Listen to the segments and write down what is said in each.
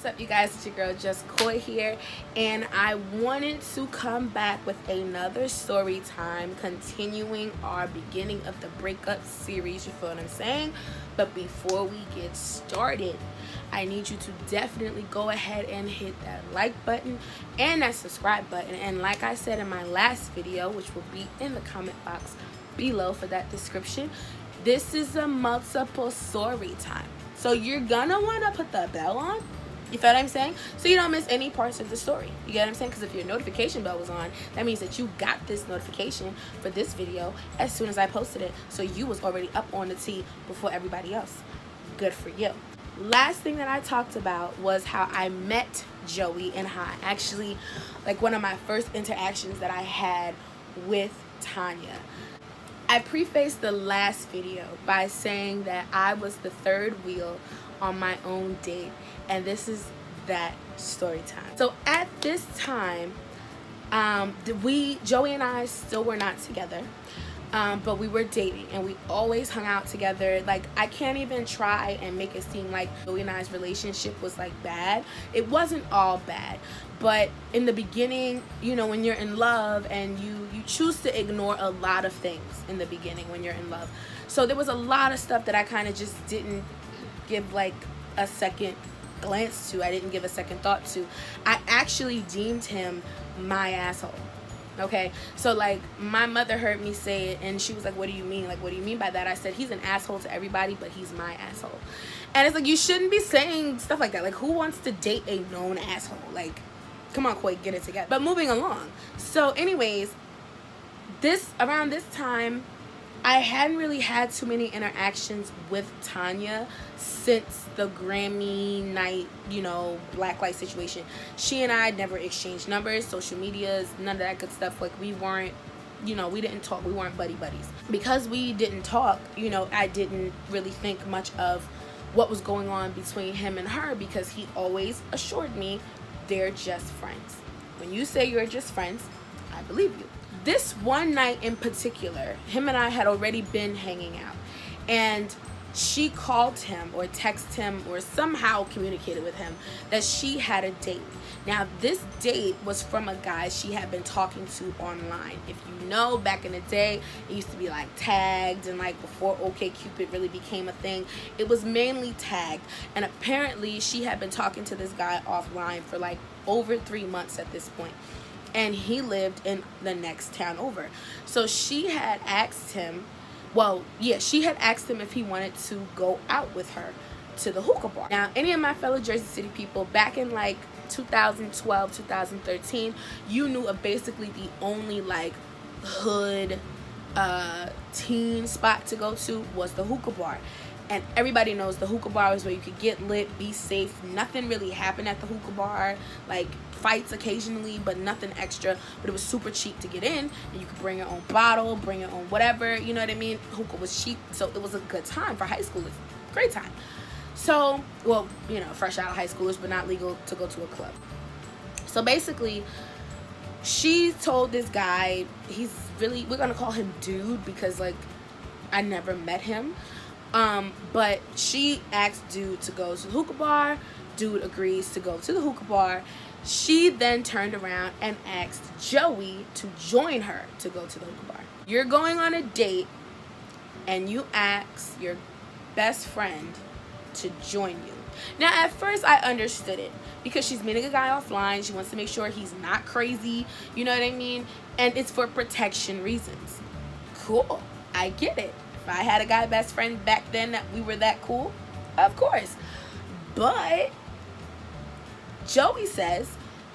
What's up, you guys? It's your girl Just Koi here, and I wanted to come back with another story time, continuing our beginning of the breakup series. You feel what I'm saying? But before we get started, I need you to definitely go ahead and hit that like button and that subscribe button. And like I said in my last video, which will be in the comment box below for that description, this is a multiple story time. So you're gonna want to put the bell on. You feel what I'm saying? So you don't miss any parts of the story. You get what I'm saying? Because if your notification bell was on, that means that you got this notification for this video as soon as I posted it. So you was already up on the T before everybody else. Good for you. Last thing that I talked about was how I met Joey and how I actually, like, one of my first interactions that I had with Tanya. I prefaced the last video by saying that I was the third wheel on my own date, and this is that story time. So at this time, Joey and I still were not together, but we were dating, and we always hung out together. Like, I can't even try and make it seem like Joey and I's relationship was like bad. It wasn't all bad, but in the beginning, you know, when you're in love and you choose to ignore a lot of things in the beginning when you're in love. So there was a lot of stuff that I kind of just didn't give like a second glance to. I didn't give a second thought to. I actually deemed him my asshole. Okay, so like my mother heard me say it and she was like, what do you mean? Like, what do you mean by that? I said, he's an asshole to everybody, but he's my asshole. And it's like, you shouldn't be saying stuff like that. Like, who wants to date a known asshole? Like, come on, Koi, get it together. But moving along. So anyways, around this time, I hadn't really had too many interactions with Tanya since the Grammy night, you know, blacklight situation. She and I never exchanged numbers, social medias, none of that good stuff. Like, we weren't, you know, we didn't talk. We weren't buddies. Because we didn't talk, you know, I didn't really think much of what was going on between him and her, because he always assured me they're just friends. When you say you're just friends, I believe you. This one night in particular, him and I had already been hanging out, and she called him or texted him or somehow communicated with him that she had a date. Now, this date was from a guy she had been talking to online. If you know, back in the day, it used to be like tagged, and like before OkCupid really became a thing, it was mainly tagged. And apparently she had been talking to this guy offline for like over 3 months at this point. And he lived in the next town over. So she had asked him, she had asked him if he wanted to go out with her to the hookah bar. Now, any of my fellow Jersey City people, back in like 2012, 2013, you knew of basically the only like hood teen spot to go to was the hookah bar. And everybody knows the hookah bar is where you could get lit, be safe. Nothing really happened at the hookah bar. Like, fights occasionally, but nothing extra. But it was super cheap to get in, and you could bring your own bottle, bring your own whatever, you know what I mean? Hookah was cheap, so it was a good time for high schoolers. Great time. So, well, you know, fresh out of high schoolers, but not legal to go to a club. So basically, she told this guy, we're gonna call him Dude, because like I never met him. But she asked Dude to go to the hookah bar. Dude agrees to go to the hookah bar. She then turned around and asked Joey to join her to go to the hookah bar. You're going on a date and you ask your best friend to join you. Now, at first I understood it, because she's meeting a guy offline. She wants to make sure he's not crazy, you know what I mean? And it's for protection reasons. Cool, I get it. If I had a guy best friend back then that we were that cool, of course. But Joey says,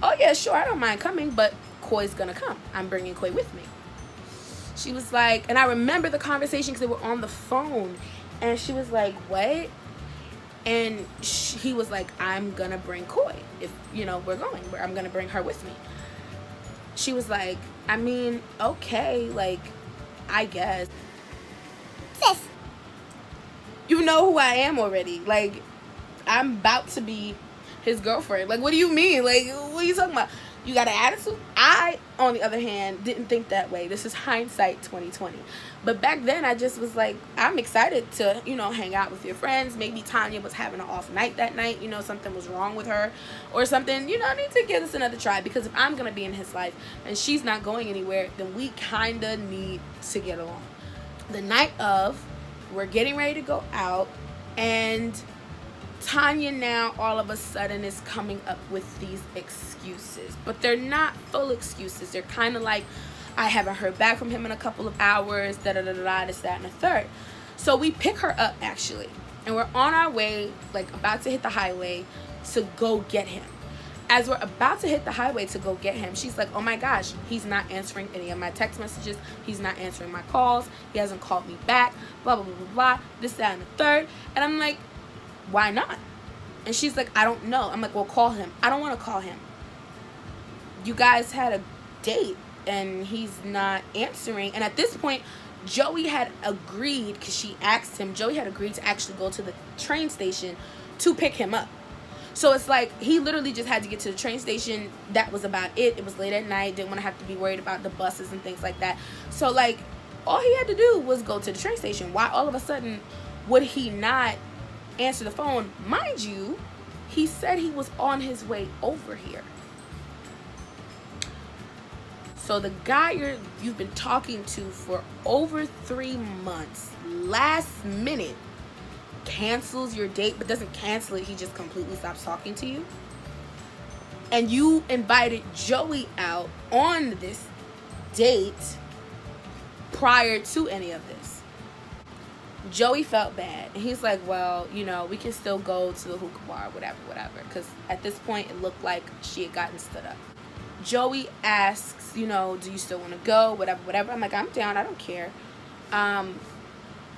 oh yeah, sure, I don't mind coming, but Koi's gonna come. I'm bringing Koi with me. She was like, and I remember the conversation because they were on the phone, and she was like, what? And he was like, I'm gonna bring Koi. If, you know, we're going, I'm gonna bring her with me. She was like, I mean, okay, like, I guess. Sis, you know who I am already. Like, I'm about to be his girlfriend. Like, what do you mean? Like, what are you talking about? You got an attitude? I, on the other hand, didn't think that way. This is hindsight 2020. But back then, I just was like, I'm excited to, hang out with your friends. Maybe Tanya was having an off night that night. Something was wrong with her or something. I need to give this another try, because if I'm going to be in his life and she's not going anywhere, then we kind of need to get along. The night of, we're getting ready to go out, and Tanya now all of a sudden is coming up with these excuses, but they're not full excuses. They're kind of like, I haven't heard back from him in a couple of hours, this, that, and the third. So we pick her up, actually, and we're on our way, like about to hit the highway to go get him. As we're about to hit the highway to go get him, she's like, oh my gosh, he's not answering any of my text messages. He's not answering my calls. He hasn't called me back, blah, blah, blah, blah, blah, this, that, and the third. And I'm like, why not? And she's like, I don't know. I'm like, well, call him. I don't want to call him. You guys had a date and he's not answering. And at this point, Joey had agreed, because she asked him, Joey had agreed to actually go to the train station to pick him up. So it's like, he literally just had to get to the train station. That was about it. It was late at night. Didn't want to have to be worried about the buses and things like that. So like, all he had to do was go to the train station. Why all of a sudden would he not answer the phone? Mind you, he said he was on his way over here. So the guy you've been talking to for over 3 months, last minute cancels your date, but doesn't cancel it. He just completely stops talking to you. And you invited Joey out on this date prior to any of this. Joey felt bad, and he's like, well, we can still go to the hookah bar, whatever, because at this point it looked like she had gotten stood up. Joey asks, do you still want to go, whatever. I'm like, I'm down, I don't care.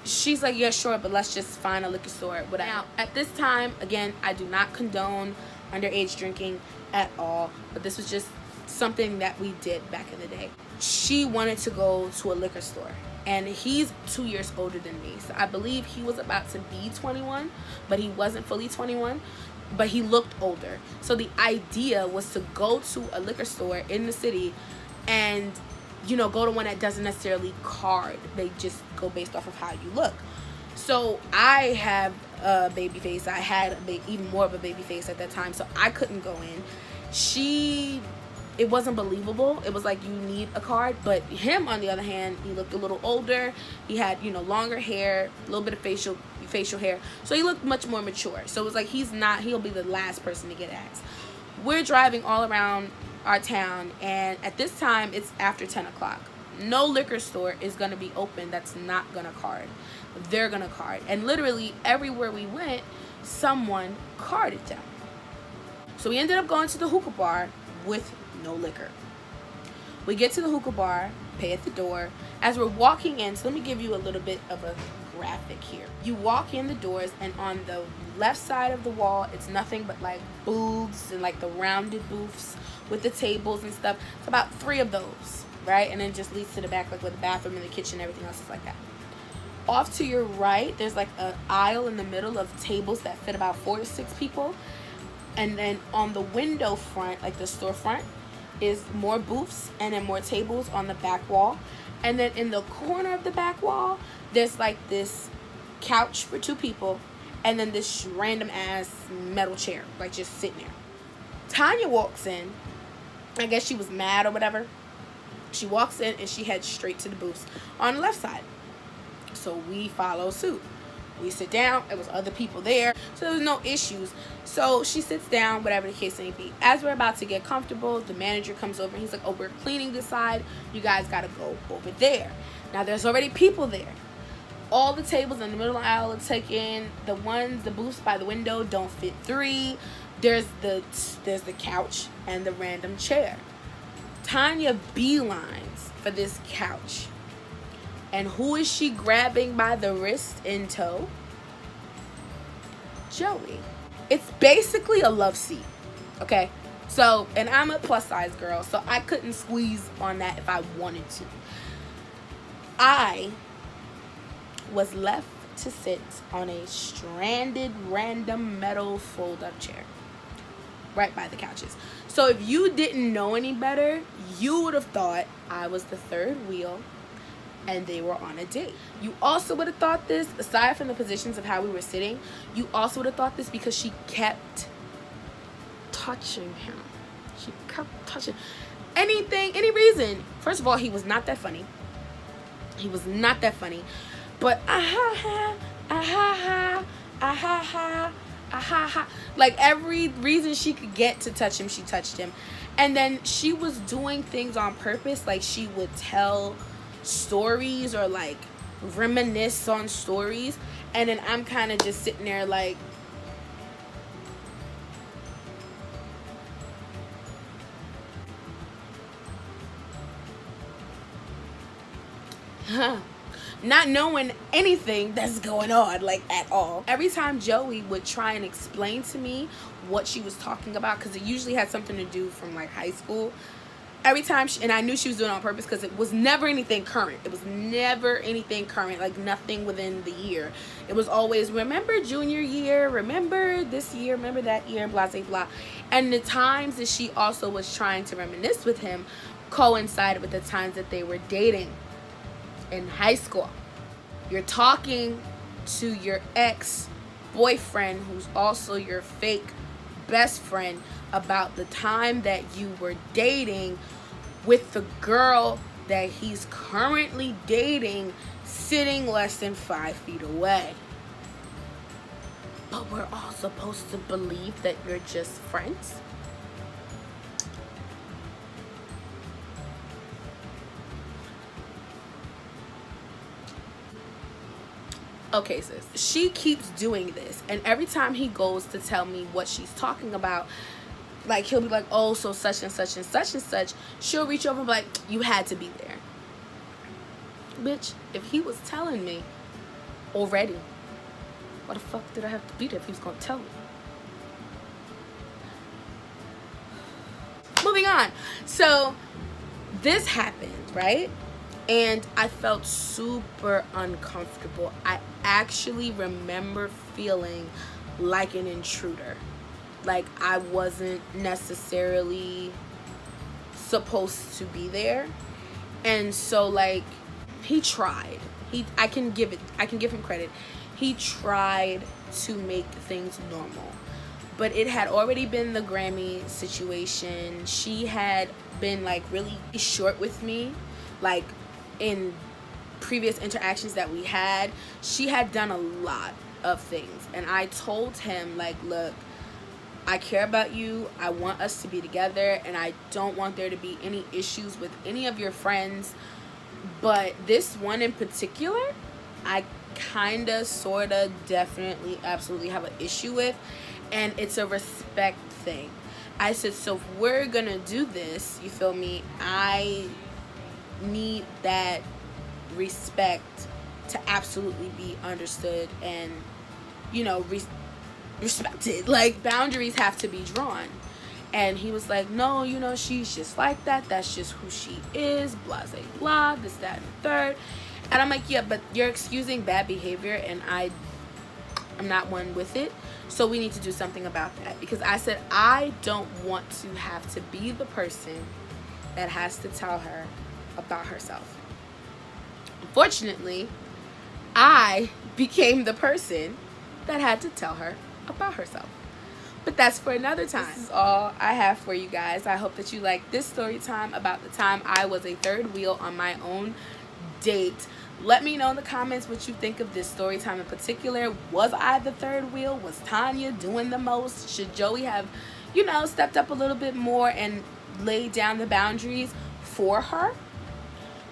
She's like, yeah, sure, but let's just find a liquor store, whatever. Now, at this time, again, I do not condone underage drinking at all, but this was just something that we did back in the day. She wanted to go to a liquor store, and he's 2 years older than me, so I believe he was about to be 21, but he wasn't fully 21, but he looked older. So the idea was to go to a liquor store in the city and go to one that doesn't necessarily card. They just go based off of how you look. So I have a baby face. I had even more of a baby face at that time, so I couldn't go in. It wasn't believable. It was like, you need a card. But him, on the other hand, he looked a little older. He had, longer hair, a little bit of facial hair. So he looked much more mature. So it was like, he'll be the last person to get asked. We're driving all around our town, and at this time, it's after 10 o'clock. No liquor store is going to be open that's not going to card. They're going to card. And literally, everywhere we went, someone carded them. So we ended up going to the hookah bar with no liquor. We get to the hookah bar, pay at the door. As we're walking in, so let me give you a little bit of a graphic here. You walk in the doors, and on the left side of the wall, it's nothing but like booths and like the rounded booths with the tables and stuff. It's about 3 of those, right? And then it just leads to the back, like with the bathroom and the kitchen, everything else is like that. Off to your right, there's like an aisle in the middle of tables that fit about 4 to 6 people. And then on the window front, like the storefront, is more booths and then more tables on the back wall. And then in the corner of the back wall, there's like this couch for 2 people, and then this random ass metal chair, like just sitting there. Tanya walks in. I guess she was mad or whatever. She walks in and she heads straight to the booths on the left side. So we follow suit. We sit down. There was other people there, so there was no issues. So she sits down, whatever the case may be. As we're about to get comfortable, the manager comes over and he's like, oh, we're cleaning this side. You guys got to go over there. Now, there's already people there. All the tables in the middle of the aisle are taken. The booths by the window don't fit 3. There's the couch and the random chair. Tanya beelines for this couch. And who is she grabbing by the wrist in tow? Joey. It's basically a love seat, okay? So, and I'm a plus size girl, so I couldn't squeeze on that if I wanted to. I was left to sit on a stranded random metal fold-up chair. right by the couches. So if you didn't know any better, you would have thought I was the third wheel and they were on a date. You also would have thought this, aside from the positions of how we were sitting, you also would have thought this because she kept touching him. She kept touching anything, any reason. First of all, he was not that funny. He was not that funny. But like every reason she could get to touch him, she touched him. And then she was doing things on purpose. Like she would tell stories or like reminisce on stories, and then I'm kind of just sitting there like, not knowing anything that's going on, like, at all. Every time Joey would try and explain to me what she was talking about, because it usually had something to do from like high school, every time and I knew she was doing it on purpose because it was never anything current. It was never anything current, like nothing within the year. It was always, remember junior year, remember this year, remember that year, blah, blah, blah. And the times that she also was trying to reminisce with him coincided with the times that they were dating in high school. You're talking to your ex-boyfriend, who's also your fake best friend, about the time that you were dating with the girl that he's currently dating, sitting less than 5 feet away. But we're all supposed to believe that you're just friends? Okay, sis. She keeps doing this, and every time he goes to tell me what she's talking about, like, he'll be like, oh, so such and such and such and such, she'll reach over and be like, you had to be there. Bitch, if he was telling me already, why the fuck did I have to be there if he was gonna tell me? Moving on. So this happened, right? And I felt super uncomfortable. I actually remember feeling like an intruder. Like I wasn't necessarily supposed to be there. And so like he tried. I can give him credit. He tried to make things normal. But it had already been the Grammy situation. She had been like really short with me. Like in previous interactions that we had, she had done a lot of things. And I told him, like, look, I care about you. I want us to be together. And I don't want there to be any issues with any of your friends. But this one in particular, I kinda, sorta, definitely, absolutely have an issue with. And it's a respect thing. I said, so if we're gonna do this, you feel me, I need that respect to absolutely be understood and, you know, respected. Like, boundaries have to be drawn. And he was like, no, you know, she's just like that. That's just who she is. Blah, blah, blah. This, that, and the third. And I'm like, yeah, but you're excusing bad behavior, and I'm not one with it. So we need to do something about that. Because I said, I don't want to have to be the person that has to tell her about herself. Unfortunately, I became the person that had to tell her about herself. But that's for another time. This is all I have for you guys. I hope that you like this story time about the time I was a third wheel on my own date. Let me know in the comments what you think of this story time in particular. Was I the third wheel? Was Tanya doing the most? Should Joey have, you know, stepped up a little bit more and laid down the boundaries for her?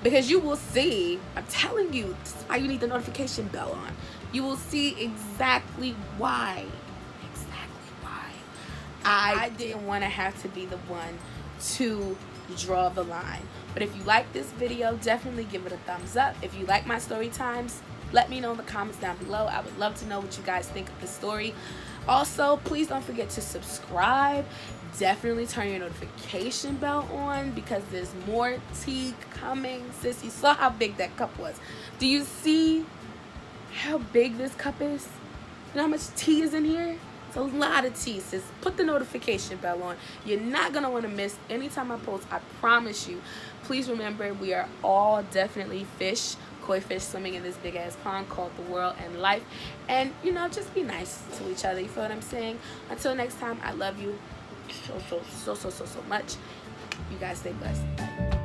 Because you will see, I'm telling you, this is why you need the notification bell on. You will see exactly why. I didn't want to have to be the one to draw the line. But if you like this video, definitely give it a thumbs up. If you like my story times, let me know in the comments down below. I would love to know what you guys think of the story. Also, please don't forget to subscribe. Definitely turn your notification bell on because there's more tea coming. Sis, you saw how big that cup was. Do you see how big this cup is? You know how much tea is in here? It's a lot of tea, sis. Put the notification bell on. You're not going to want to miss anytime I post. I promise you. Please remember, we are all definitely fish, koi fish, swimming in this big ass pond called the world and life. And, you know, just be nice to each other. You feel what I'm saying? Until next time, I love you so much. You guys stay blessed. Bye.